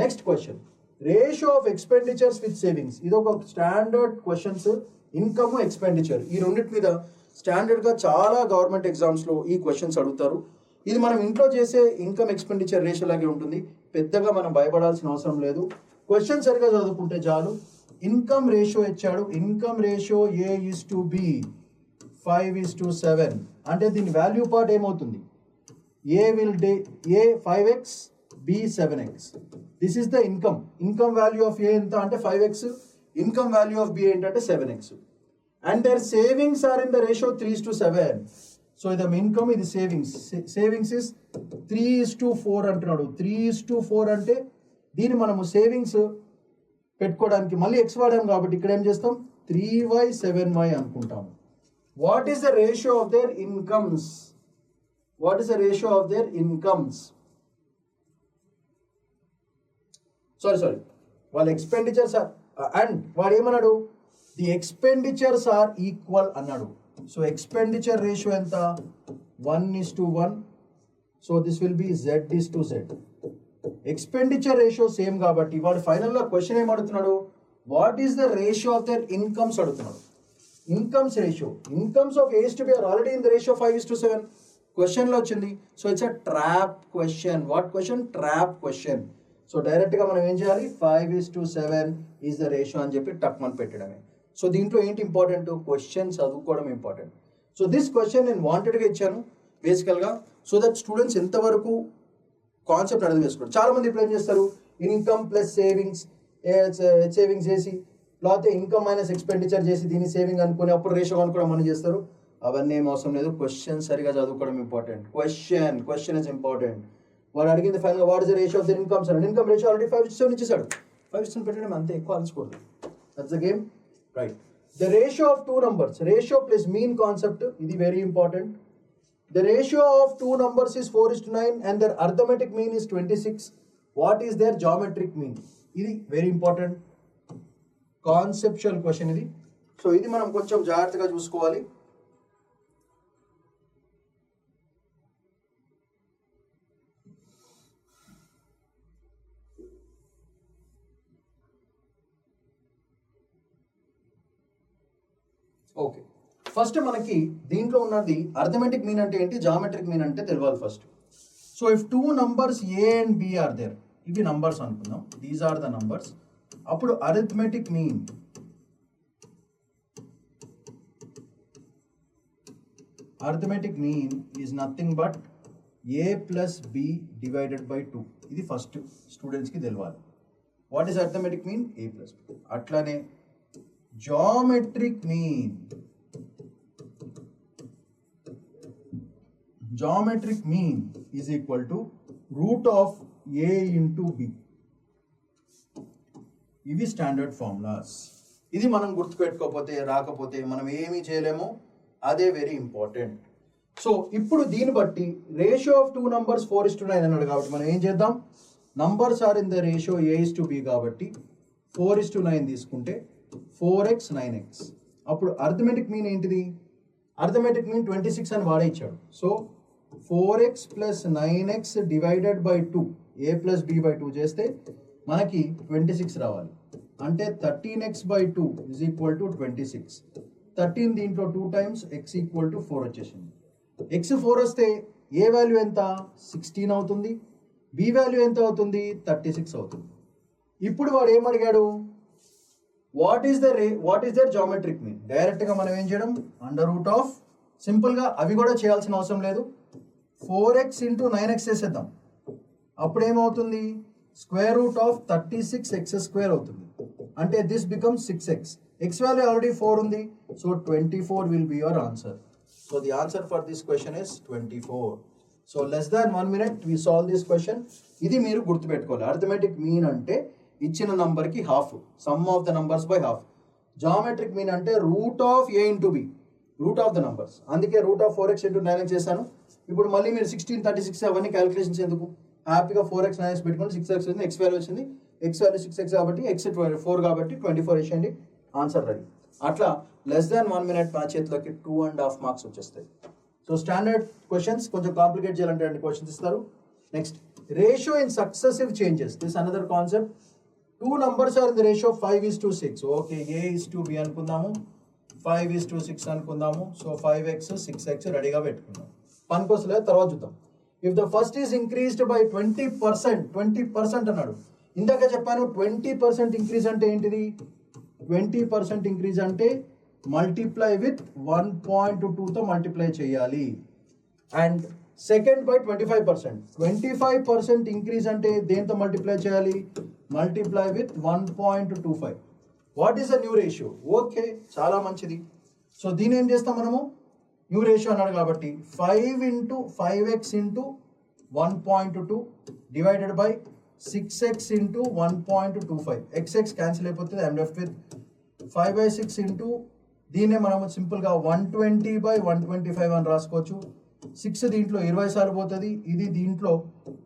Next question, ratio of expenditures with savings. ఇది ఒక స్టాండర్డ్ క్వశ్చన్స్, ఇన్కమ్ ఎక్స్పెండిచర్ ఈ రెండింటి మీద స్టాండర్డ్గా చాలా గవర్నమెంట్ ఎగ్జామ్స్లో ఈ క్వశ్చన్స్ అడుగుతారు. ఇది మనం ఇంట్లో చేసే ఇన్కమ్ ఎక్స్పెండిచర్ రేషియో లాగే ఉంటుంది. పెద్దగా మనం భయపడాల్సిన అవసరం లేదు. క్వశ్చన్ సరిగా చదువుకుంటే చాలు. ఇన్కమ్ రేషియో ఇచ్చాడు. Income ratio A is to B 5:7. అంటే దీని వాల్యూ పార్ట్ ఏమవుతుంది? A 5x, B 7x. This is the income. Income value of A ఎంత అంటే 5x. Income value of B ఏంటంటే 7x. And their savings are in the ratio 3:7. So ఇది ఇన్కమ్, ఇది సేవింగ్స్. సేవింగ్స్ ఇస్ 3:4 అంటున్నాడు. 3:4 అంటే దీన్ని మనము సేవింగ్స్ పెట్టుకోవడానికి మళ్ళీ ఎక్స్ వాడాం కాబట్టి ఇక్కడ ఏం చేస్తాం? 3y 7y అనుకుంటాము. What is the ratio of their incomes? What is the ratio of their incomes? Sorry. While expenditures are and what ఏమన్నాడు? The expenditures are equal అన్నాడు. So expenditure ratio ఎంత? 1:1. So this will be Z is to Z. Expenditure ratio same కాబట్టి వాడు ఫైనల్గా క్వశ్చన్ ఏమడుగుతున్నాడు? What is the ratio of their incomes అడుగుతున్నాడు. Incomes ratio, incomes of A's to B are already in the ratio 5:7 క్వశ్చన్లో వచ్చింది. So it's a trap question. What question? Trap question. So డైరెక్ట్గా మనం ఏం చేయాలి? 5:7 ఈజ్ ద రేషియో అని చెప్పి టక్ మనం పెట్టడమే. సో దీంట్లో ఏంటి ఇంపార్టెంట్? క్వశ్చన్ చదువుకోవడం ఇంపార్టెంట్. సో దిస్ క్వశ్చన్ నేను వాంటెడ్గా ఇచ్చాను బేసికల్గా, సో దట్ స్టూడెంట్స్ ఎంతవరకు కాన్సెప్ట్ అర్థం చేసుకోండి. చాలామంది ఇప్పుడు ఏం చేస్తారు? ఇన్కమ్ ప్లస్ సేవింగ్స్ చేసి లేకపోతే ఇన్కమ్ మైనస్ ఎక్స్పెండిచర్ చేసి దీన్ని సేవింగ్ అనుకుని అప్పుడు రేషియో అనుకోవడం అని చేస్తారు. అవన్నీ ఏం అవసరం లేదు. క్వశ్చన్ సరిగా చదువుకోవడం ఇంపార్టెంట్. Question is important. వాడు అడిగింది ఫైనల్గా what is the ratio of the incomes అని. ఇన్కమ్ రేషియో ఆల్రెడీ 5:7 ఇచ్చేసాడు. 5:7 పెట్టడం అంతే, ఎక్కువ ఆలోచకూడదు. That's the game, right. The ratio of two numbers, ratio plus mean concept, ఇది very important. The ratio of two numbers is 4:9 and their arithmetic mean is 26. What is their geometric mean? ఇది వెరీ ఇంపార్టెంట్ కాన్సెప్చువల్ క్వశ్చన్ ఇది. సో ఇది మనం కొంచెం జాగ్రత్తగా చూసుకోవాలి. ఓకే, ఫస్ట్ మనకి దీంట్లో ఉన్నది అర్థమెటిక్ మీన్ అంటే ఏంటి, జామెట్రిక్ మీన్ అంటే తెలియాలి first. So if two numbers A and B are there, ఇవి నంబర్స్ అనుకుందాం, దీస్ ఆర్ ద నంబర్స్. అప్పుడు arithmetic mean is nothing but A plus B divided by 2. ఇది ఫస్ట్ స్టూడెంట్స్కి తెలియాలి. What is arithmetic mean? A plus B. అట్లానే geometric mean is equal to root of A into B. ఇవి స్టాండర్డ్ ఫార్ములాస్. ఇది మనం గుర్తుపెట్టుకోకపోతే రాకపోతే మనం ఏమీ చేయలేము. అదే వెరీ ఇంపార్టెంట్. సో ఇప్పుడు దీన్ని బట్టి రేషియో ఆఫ్ టూ నంబర్స్ 4:9 అన్నాడు కాబట్టి మనం ఏం చేద్దాం? Numbers are in the ratio A:B కాబట్టి 4:9 తీసుకుంటే 4x 9x. అప్పుడు అర్థమెటిక్ మీన్ ఏంటిది? అర్థమెటిక్ మీన్ 26 అని వాడే ఇచ్చాడు. So 4x + 9x divided by 2, A + B/2 చేస్తే మనకి 26 రావాలి. అంటే 13x/2 ఈజ్ ఈక్వల్ టు 26. 13 దీంట్లో 2 టైమ్స్ x ఈక్వల్ టు 4 వచ్చేసింది. x 4 వస్తే ఏ వాల్యూ ఎంత? 16 అవుతుంది. బి వాల్యూ ఎంత అవుతుంది? 36 అవుతుంది. ఇప్పుడు వాడు ఏమడిగాడు? What is their geometric mean? డైరెక్ట్గా మనం ఏం చేయడం? అండర్ రూట్ ఆఫ్, సింపుల్గా అవి కూడా చేయాల్సిన అవసరం లేదు, 4x ఇంటూ 9x చేసేద్దాం. అప్పుడు ఏమవుతుంది? స్క్వేర్ రూట్ ఆఫ్ 36x² అవుతుంది. అంటే this becomes 6x. x value already 4 ఉంది, so 24 will be your answer. So the answer for this question is 24. So less than 1 minute we solve this question. ఇది మీరు గుర్తుపెట్టుకోవాలి. అర్థమెటిక్ మీన్ అంటే ఇచ్చిన నంబర్కి half, sum of the numbers by half. Geometric mean అంటే root of a into b, root of the numbers. అందుకే root of 4x into 9x చేశాను. ఇప్పుడు మళ్ళీ మీరు 16, 36 అవన్నీ క్యాలిక్యులేషన్స్ ఎందుకు? హ్యాపీగా 4x 9x పెట్టుకుని 6x వచ్చింది, x వాల్యూ వచ్చింది, x వాల్యూ 6x కాబట్టి x 4 కాబట్టి 24 వేసేయండి, ఆన్సర్ రెడీ. అట్లా లెస్ దాన్ 1 minute మా చేతిలోకి 2.5 మార్క్స్ వచ్చేస్తాయి. సో స్టాండర్డ్ క్వశ్చన్స్ కొంచెం కాంప్లికేట్ చేయాలంటే రెండు క్వశ్చన్స్ ఇస్తారు. Next, ratio in successive changes. This another concept. 2 numbers are in the ratio 5:6. Okay, a:b అనుకుందాము, 5:6 అనుకుందాము. సో 5x 6x రెడీగా పెట్టుకుందాం. పనికొస్తలేదు, తర్వాత చూద్దాం. If the first is increased by 20% అన్నాడు. ఇందాక చెప్పాను 20% ఇంక్రీజ్ అంటే ఏంటిది? 20% ఇంక్రీజ్ అంటే మల్టిప్లై విత్ 1.2తో మల్టిప్లై చేయాలి. And second by 25%. 25% ఇంక్రీజ్ అంటే దేంతో మల్టిప్లై చేయాలి? Multiply with 1.25. What is the new ratio? Okay, చాలా మంచిది. సో దీని ఏం చేస్తాం మనము? న్యూ రేషియో అన్నాడు కాబట్టి 5 into 5x into 1.2 divided by 6x into 1.25. xx cancel అయిపోతుంది, ఐఎమ్ లెఫ్ట్ విత్ 5/6 ఇంటూ దీన్నే మనము సింపుల్గా 120/125 అని రాసుకోవచ్చు. 6 దీంట్లో 20 సార్లు పోతుంది, ఇది దీంట్లో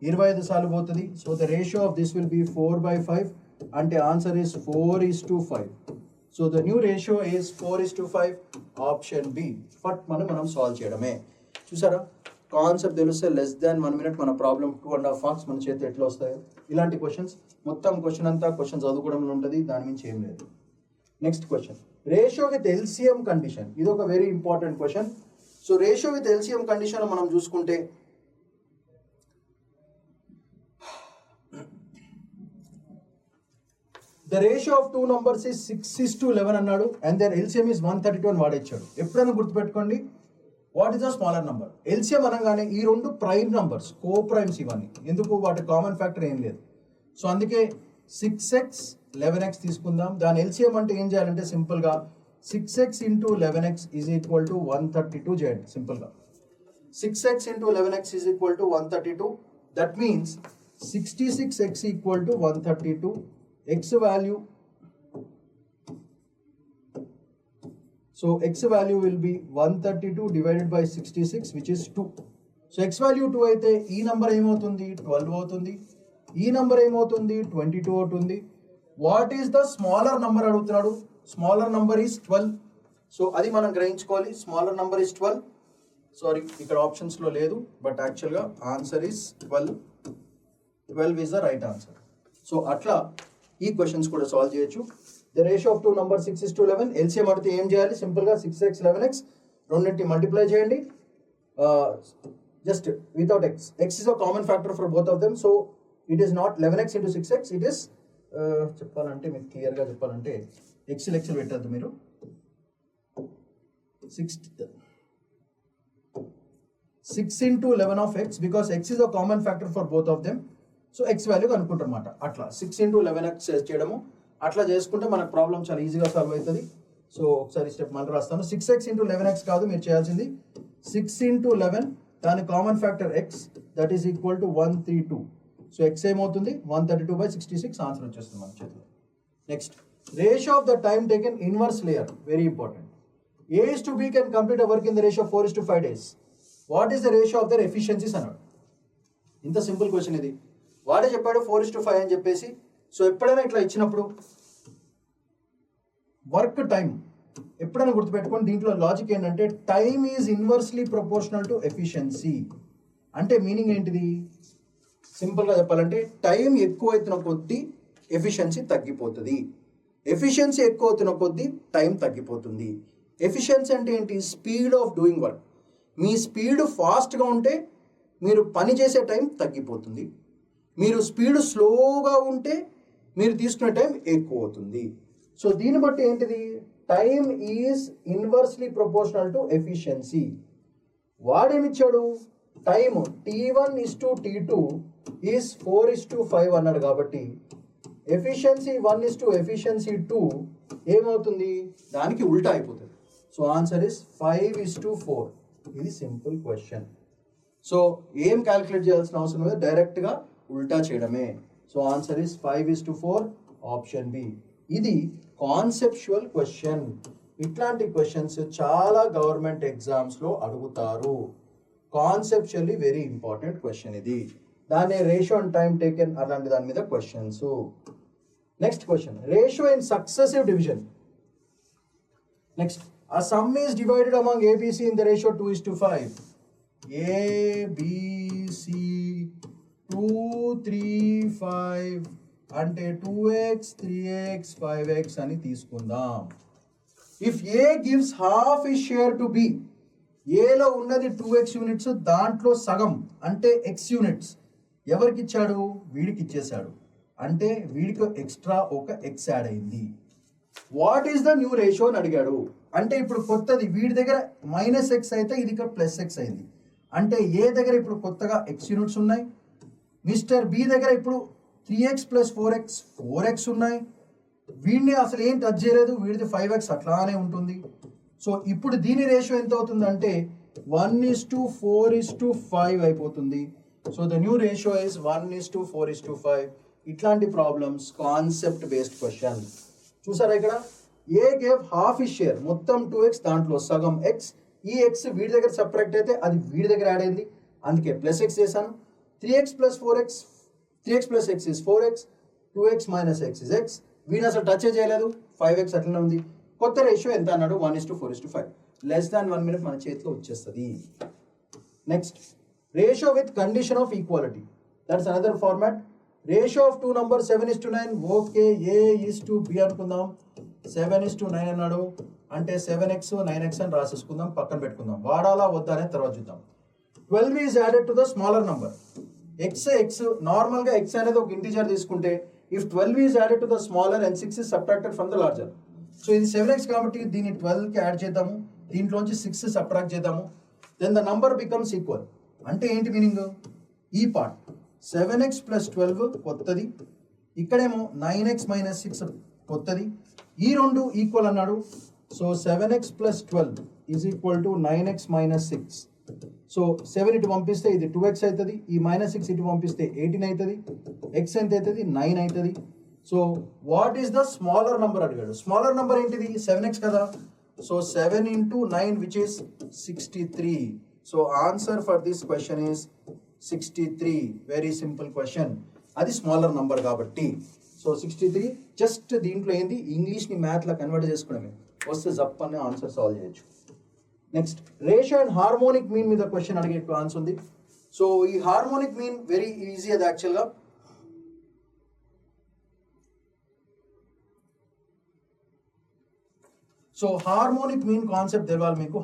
25 సార్లు పోతుంది. So the ratio of this will be 4/5. అంటే answer is 4:5. So the new ratio is 4:5. Option B. ఫట్ మనం సాల్వ్ చేయడమే. చూసారా, కాన్సెప్ట్ తెలిస్తే లెస్ దాన్ 1 minute మన ప్రాబ్లం 2.5 మార్క్స్ మన చేతి ఎట్లా వస్తాయో. ఇలాంటి క్వశ్చన్స్ మొత్తం క్వశ్చన్ అంతా క్వశ్చన్ చదువుకోవడంలో ఉంటుంది, దాని నుంచి ఏం లేదు. Next question, ratio with LCM condition. ఇది ఒక very important question. So ratio with LCM condition మనం చూసుకుంటే the ratio of 2 numbers is 6:11 అన్నాడు, అండ్ దర్ ఎల్సిఎం is 132 అని వాడేచ్చాడు. ఎప్పుడైనా గుర్తుపెట్టుకోండి, what is the smaller number? LCM అనగానే ఈ రెండు ప్రైమ్ నంబర్స్, కో ప్రైమ్స్ ఇవన్నీ. ఎందుకు? వాటి కామన్ ఫ్యాక్టర్ ఏం లేదు. సో అందుకే 6x 11x తీసుకుందాం. దాని ఎల్సిఎం అంటే ఏం చేయాలంటే సింపుల్గా 6x into 11x is equal to 132 చేయండి. సింపుల్గా 6x into 11x is equal to 132. That means 66x equal to 132. x value, so x value will be 132 divided by 66, which is 2. So x value 2 అయితే ఈ నంబర్ ఏమవుతుంది? 12 అవుతుంది. ఈ నంబర్ ఏమవుతుంది? 22 అవుతుంది. What is the smaller number అడుగుతున్నాడు. Smaller number is 12. సో అది మనం గ్రహించుకోవాలి. Smaller number is 12. సారీ, ఇక్కడ ఆప్షన్స్లో లేదు, బట్ యాక్చువల్గా answer is 12. 12 is the right answer. So అట్లా ఈ క్వశ్చన్స్ కూడా సాల్వ్ చేయొచ్చు. The ratio of 2 numbers 6:11. LCM అడిగితే ఏం చేయాలి? సింపుల్గా 6x 11x రెండింటి మల్టిప్లై చేయండి, just without x. x is a common factor for both of them. So it is not 11x into 6x. It is చెప్పాలంటే మీకు క్లియర్గా చెప్పాలంటే ఎక్స్ఎల్ పెట్టద్దు మీరు. 6 into 11 of x, because x is a common factor for both of them. So x value కనుక్కుంటారన్నమాట. అట్లా 6 ఇంటూ 11x చేయడము, అట్లా చేసుకుంటే మనకు ప్రాబ్లం చాలా ఈజీగా సాల్వ్ అవుతుంది. సో ఒకసారి స్టెప్ మళ్ళీ రాస్తాను. 6x ఇంటూ 11x కాదు మీరు చేయాల్సింది, 6 ఇంటూ 11, దాని common factor x, that is equal to 132. So x ఏమవుతుంది? 132/66 ఆన్సర్ వచ్చేస్తుంది మన చేతిలో. Next, ratio of the time taken inverse layer. Very important. A:B can complete a work in the ratio 4:5 days. What is the ratio of their efficiencies అన్నాడు. ఇంత సింపుల్ క్వశ్చన్ ఇది. వాడే చెప్పాడు 4:5 అని చెప్పేసి. సో ఎప్పుడైనా ఇట్లా ఇచ్చినప్పుడు వర్క్ టైం ఎప్పుడైనా గుర్తుపెట్టుకోండి. దీంట్లో లాజిక్ ఏంటంటే time is inversely proportional to efficiency. అంటే మీనింగ్ ఏంటిది? సింపుల్గా చెప్పాలంటే టైం ఎక్కువ అవుతున్న కొద్దీ ఎఫిషియన్సీ తగ్గిపోతుంది. ఎఫిషియన్సీ ఎక్కువ అవుతున్న కొద్దీ టైం తగ్గిపోతుంది. ఎఫిషియన్సీ అంటే ఏంటి? Speed of doing work. Me speed ఫాస్ట్గా ఉంటే మీరు పని చేసే టైం తగ్గిపోతుంది. మీరు స్పీడ్ స్లోగా ఉంటే మీరు తీసుకునే టైం ఎక్కువ అవుతుంది. సో దీన్ని బట్టి ఏంటిది? Time is inversely proportional to efficiency. వాడేమిచ్చాడు? టైం T1:T2 ఈజ్ 4:5 అన్నాడు. కాబట్టి ఎఫిషియన్సీ 1:ఎఫిషియన్సీ 2 ఏమవుతుంది? దానికి ఉల్టా అయిపోతుంది. So answer is 5:4. ఇది సింపుల్ క్వశ్చన్. సో ఏం క్యాలిక్యులేట్ చేయాల్సిన అవసరం లేదు, డైరెక్ట్గా ఉల్టా చేయడమే. So answer is 5:4, option B. ఇది కాన్సెప్చువల్ క్వశ్చన్. ఇట్లాంటి క్వశ్చన్స్ చాలా గవర్నమెంట్ ఎగ్జామ్స్లో అడుగుతారు. కాన్సెప్చువల్లీ వెరీ ఇంపార్టెంట్ క్వశ్చన్ ఇది. దాన్ని రేషియో అండ్ టైం టేకెన్ అలాంటి దాని మీద questions. Next question, ratio in successive division. Next, a sum is divided among ABC in the ratio 2:5. ABC 2, 3, 5 అంటే 2x, 3x, 5x అని తీసుకుందాం. If A gives half his share to B, ఏలో ఉన్నది 2x యూనిట్స్, దాంట్లో సగం అంటే x యూనిట్స్ ఎవరికి ఇచ్చాడు? వీడికి ఇచ్చేసాడు. అంటే వీడికి ఎక్స్ట్రా ఒక x యాడ్ అయింది. What is the new ratio అని అడిగాడు. అంటే ఇప్పుడు కొత్తది వీడి దగ్గర -x అయితే ఇది ఇక్కడ +x అయింది. అంటే ఏ దగ్గర ఇప్పుడు కొత్తగా x యూనిట్స్ ఉన్నాయి. మిస్టర్ బి దగ్గర ఇప్పుడు 3x + 4x ఉన్నాయి. వీడిని అసలు ఏం టచ్ చేయలేదు, వీడిది 5x అట్లానే ఉంటుంది. సో ఇప్పుడు దీని రేషియో ఎంత అవుతుంది అంటే 1:4:5 అయిపోతుంది. So the new ratio is 1:4:5. ఇట్లాంటి ప్రాబ్లమ్స్ కాన్సెప్ట్ బేస్డ్ క్వశ్చన్. చూసారా ఇక్కడ? ఏ గేవ్ హాఫ్ ఇస్ షేర్, మొత్తం 2x, దాంట్లో సగం x. ఈ x వీడి దగ్గర సబ్ట్రాక్ట్ అయితే అది వీడి దగ్గర యాడ్ అయింది, అందుకే +x చేశాను. 3x + 4x, 3x + x is 4x, 2x - x is x. వీడిని అసలు టచ్ చేయలేదు, 5x అట్లనే ఉంది. కొత్త రేషియో ఎంత అన్నాడు? 1:4:5. లెస్ దాన్ 1 మినిట్ మన చేతిలో వచ్చేస్తుంది. Next, ratio with condition of equality. That's another format. Ratio of 2 numbers 7:9. Okay, A:B అనుకుందాం. 7:9 అన్నాడు అంటే 7x 9x అని రాసేసుకుందాం, పక్కన పెట్టుకుందాం. వాడాలా వద్దా అనేది తర్వాత చూద్దాం. 12 is added to the smaller number. x నార్మల్గా x అనేది ఒక ఇంటిజర్ తీసుకుంటే if 12 is added to the smaller and 6 is subtracted from the larger. So ఇది 7x కాబట్టి దీన్ని 12కి యాడ్ చేద్దాము, దీంట్లోంచి 6 సబ్ట్రాక్ట్ చేద్దాము. Then the number becomes equal. అంటే ఏంటి మీనింగ్? ఈ పార్ట్ 7x + 12 కొత్తది, ఇక్కడేమో 9x - 6 కొత్తది. ఈ రెండు ఈక్వల్ అన్నాడు. So 7x + 12 is equal to 9x - 6. So 7 ఇటు పంపిస్తే ఇది 2x అవుతుంది, ఈ -6 ఇటు పంపిస్తే 18 అవుతుంది, x ఎంత అవుతుంది? 9 అవుతుంది. So what is the smaller number అడిగాడు. స్మాలర్ నంబర్ ఏంటిది? 7x కదా. So 7 × 9 which is 63. So answer for this question is 63. Very simple question. అది స్మాలర్ నంబర్ కాబట్టి. సో 63 జస్ట్ దీంట్లో ఏంది, ఇంగ్లీష్ని మ్యాథ్లో కన్వర్ట్ చేసుకోవడమే. వస్తే జప్ అనే ఆన్సర్ సాల్వ్ చేయొచ్చు. Next, ratio and harmonic mean మీద క్వశ్చన్ అడిగే ఛాన్స్ ఉంది. సో ఈ హార్మోనిక్ మీన్ వెరీ ఈజీ. అది యాక్చువల్గా సో హార్మోనిక్ మీన్ కాన్సెప్ట్ తెలవాలి మీకు.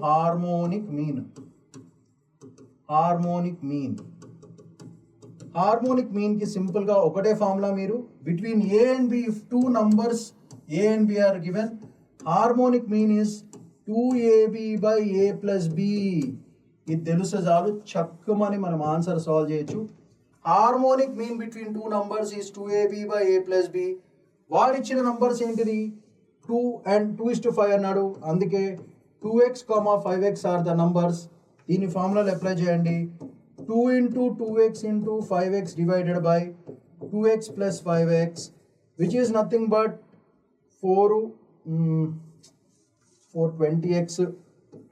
హార్మోనిక్ మీన్ కి సింపుల్ గా ఒకటే ఫార్ములా. మీరు between A and B, if 2 numbers A and B are given, harmonic mean is 2AB/A + B. ఇది తెలుసు చాలు, చక్కమని మనం ఆన్సర్ సాల్వ్ చేయొచ్చు. Harmonic mean between 2 numbers is 2AB/A + B. వాడిచ్చిన నంబర్స్ ఏంటిది? 2 and 2:5 అన్నాడు. అందుకే 2x, 5x are the numbers. దీని ఫార్ములాలు అప్లై చేయండి. 2 × 2x × 5x divided by 2x + 5x, which is nothing but 20x.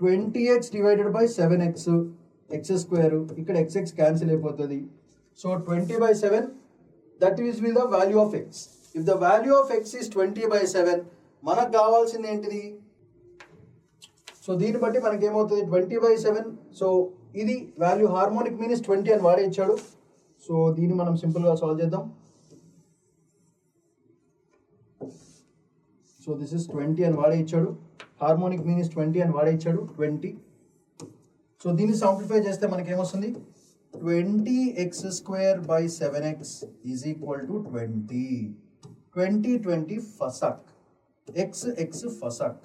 20x divided by 7x, x². ఇక్కడ x క్యాన్సిల్ అయిపోతుంది. So 20/7, that is with the value of x. If the value of x is 20/7, మనకు కావాల్సింది ఏంటిది? సో దీన్ని బట్టి మనకి ఏమవుతుంది? 20/7. సో ఇది వాల్యూ, హార్మోనిక్ మీన్ ఇస్ 20 అని వాడే ఇచ్చాడు. సో దీన్ని మనం సింపుల్గా సాల్వ్ చేద్దాం. సో దిస్ ఇస్ 20 అని వాడే ఇచ్చాడు. హార్మోనిక్ మీన్ ఇస్ 20 అని వాడే ఇచ్చాడు 20. సో దీన్ని సింప్లిఫై చేస్తే మనకి ఏమొస్తుంది 20x²/7x ఈజ్ ఈక్వల్ టు 20. 20 ఫసక్, x ఫసక్.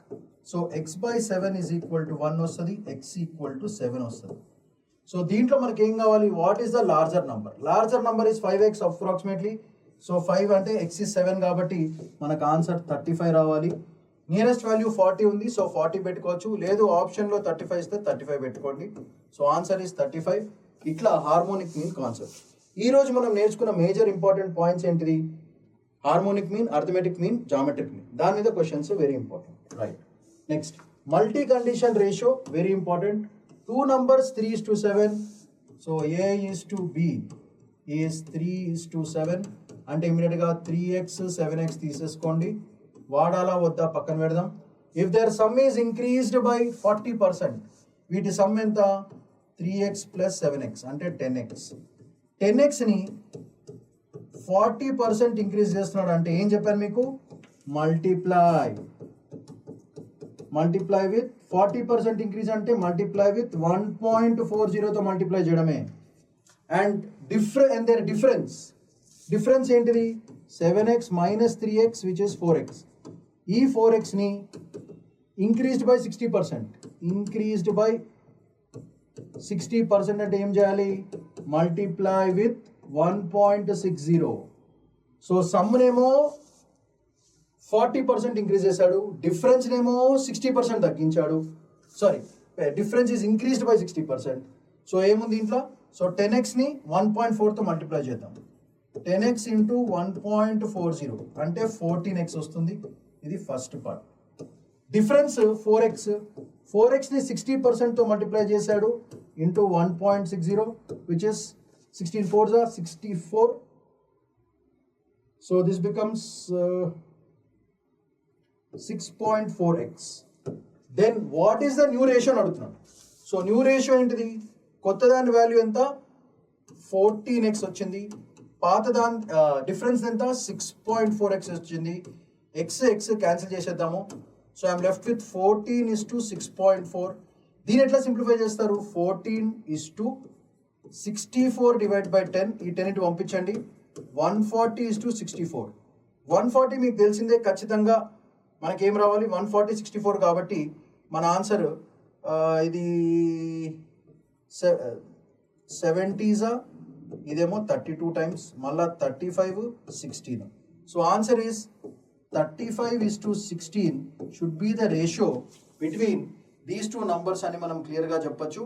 So x/7 is equal to 1 వస్తుంది, x ఈక్వల్ టు 7 వస్తుంది. సో దీంట్లో మనకి ఏం కావాలి, what is the larger number? Larger number is 5x approximately. So 5 అంటే x is 7 కాబట్టి మనకు ఆన్సర్ 35 రావాలి. నియరెస్ట్ వాల్యూ 40 ఉంది, సో 40 పెట్టుకోవచ్చు. లేదు ఆప్షన్లో 35 ఇస్తే 35 పెట్టుకోండి. So answer is 35. ఇట్లా హార్మోనిక్ మీన్ కాన్సెప్ట్. ఈరోజు మనం నేర్చుకున్న మేజర్ ఇంపార్టెంట్ పాయింట్స్ ఏంటిది? Harmonic mean, arithmetic mean, geometric mean. దాని మీద questions very important. Right. Next multi condition ratio very important. 2 numbers 3:7. So A is to B is 3:7 అంటే ఇమీడియట్గా 3x 7x తీసేసుకోండి. వాడాలా వద్దా పక్కన పెడదాం. If their sum is increased by 40%, వీటి సమ్ ఎంత? 3x + 7x అంటే 10x. 10xని 40% ఇంక్రీజ్ చేస్తున్నాడు అంటే ఏం చెప్పాను మీకు? మల్టిప్లై విత్ 40% ఇంక్రీజ్ అంటే మల్టిప్లై విత్ 1.40తో మల్టిప్లై చేయడమే. అండ్ డిఫరెన్స్ ఏంటిది? 7x - 3x which is 4x. ఈ 4xని ఇంక్రీజ్డ్ బై 60% అంటే ఏం చేయాలి? Multiply with 1.60. సో సమ్నేమో 40% ఇంక్రీజ్ చేశాడు, డిఫరెన్స్ నేమో 60% తగ్గించాడు. Sorry, difference is increased by 60%. So ఏముంది ఇంట్లో? సో 10xని 1.4తో మల్టిప్లై చేద్దాం. 10x ఇంటూ 1.40 అంటే 14x వస్తుంది. ఇది ఫస్ట్ పార్ట్. డిఫరెన్స్ 4xని 60%తో మల్టిప్లై చేశాడు into 1.60 which is 16 4s are 64. So this becomes 6.4x. Then what is the new ratio అడుగుతున్నాడు. సో న్యూ రేషియో ఏంటిది? కొత్త దాని వాల్యూ ఎంత? 14x వచ్చింది. పాత దాని డిఫరెన్స్ ఎంత? 6.4x వచ్చింది. x క్యాన్సిల్ చేసేద్దాము. So I'm left with 14:6.4. దీని ఎట్లా సింప్లిఫై చేస్తారు? 14:64 డివైడ్ బై 10. ఈ 10 ఇటు పంపించండి. 140:64. 140 మీకు తెలిసిందే, ఖచ్చితంగా మనకేం రావాలి? 140/64 కాబట్టి మన ఆన్సర్ ఇది 70s, ఇదేమో 32 టైమ్స్, మళ్ళా 35 16. So answer is 35:16 should be the ratio between these two numbers అని మనం క్లియర్గా చెప్పచ్చు.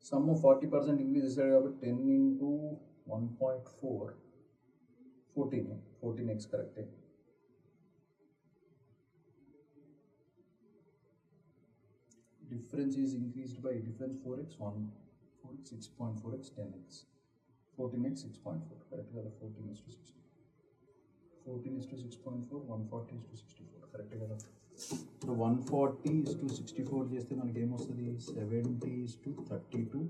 సమ్ 40% ఇంక్రీజ్ చేశాడు కాబట్టి 10 ఇంటూ 1.4 14x కరెక్టే. Difference is increased by difference 4x 4x 6.4x 10x 14x 6.4 correct కదా. 14:60 14:6.4 140:64 కరెక్ట్ కదా. సో 140:64 చేస్తే మనకి ఏమొస్తుంది? 70:32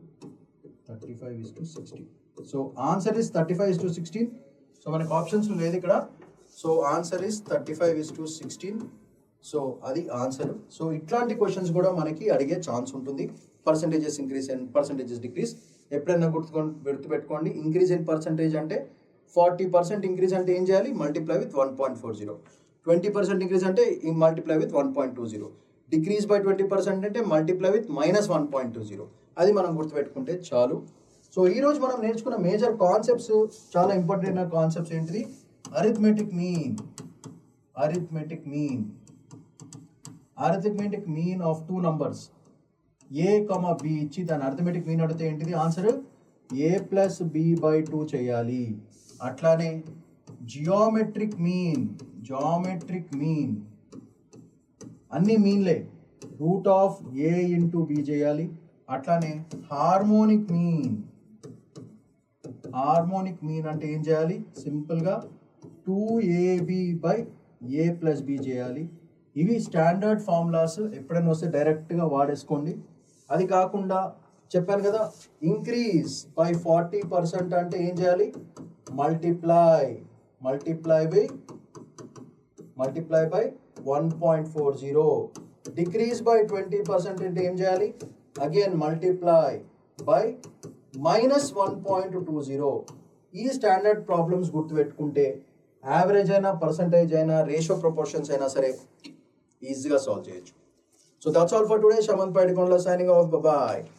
35:60. So answer is 35:16. సో మనకి ఆప్షన్స్ లేదు ఇక్కడ. So answer is 35:16. సో అది ఆన్సర్. సో ఇట్లాంటి క్వశ్చన్స్ కూడా మనకి అడిగే ఛాన్స్ ఉంటుంది. Percentages increase and percentages decrease ఎప్పుడైనా గుర్తుపెట్టుకోండి. ఇంక్రీజ్ ఇన్ పర్సంటేజ్ అంటే 40% ఇంక్రీజ్ అంటే ఏం చేయాలి? Multiply with 1.40. 20% ఇంక్రీజ్ అంటే మల్టిప్లై విత్ 1.20. డిక్రీజ్ బై 20% అంటే మల్టిప్లై విత్ -1.20. అది మనం గుర్తుపెట్టుకుంటే చాలు. సో ఈరోజు మనం నేర్చుకున్న మేజర్ కాన్సెప్ట్స్, చాలా ఇంపార్టెంట్ అయిన కాన్సెప్ట్స్ ఏంటిది? Arithmetic mean of 2 numbers a, b ఇచ్చి దాని అరిథమెటిక్ మీన్ అడిగితే ఏంటిది? ఆన్సర్ a + b/2 చేయాలి. అట్లానే జియోమెట్రిక్ మీన్ అన్ని మీన్లే √a × b చేయాలి. అట్లానే హార్మోనిక్ మీన్ హార్మోనిక్ మీన్ అంటే ఏం చేయాలి, సింపుల్గా 2ab/a+b చేయాలి. ఇవి స్టాండర్డ్ ఫార్ములాస్, ఎప్పుడైనా వస్తే డైరెక్ట్గా వాడేసుకోండి. అది కాకుండా చెప్పాను కదా, ఇంక్రీజ్ బై 40% అంటే ఏం చేయాలి, మల్టిప్లై బై 1.40. డిక్రీజ్ బై 20% అంటే ఏం చేయాలి, అగైన్ మల్టిప్లై బై -1.20. ఈ స్టాండర్డ్ ప్రాబ్లమ్స్ గుర్తుపెట్టుకుంటే యావరేజ్ అయినా, పర్సంటేజ్ అయినా, రేషియో ప్రపోర్షన్స్ అయినా సరే ఈజీగా సాల్వ్ చేయొచ్చు. So that's all for today. Shamanth Padikonla signing off. Bye bye.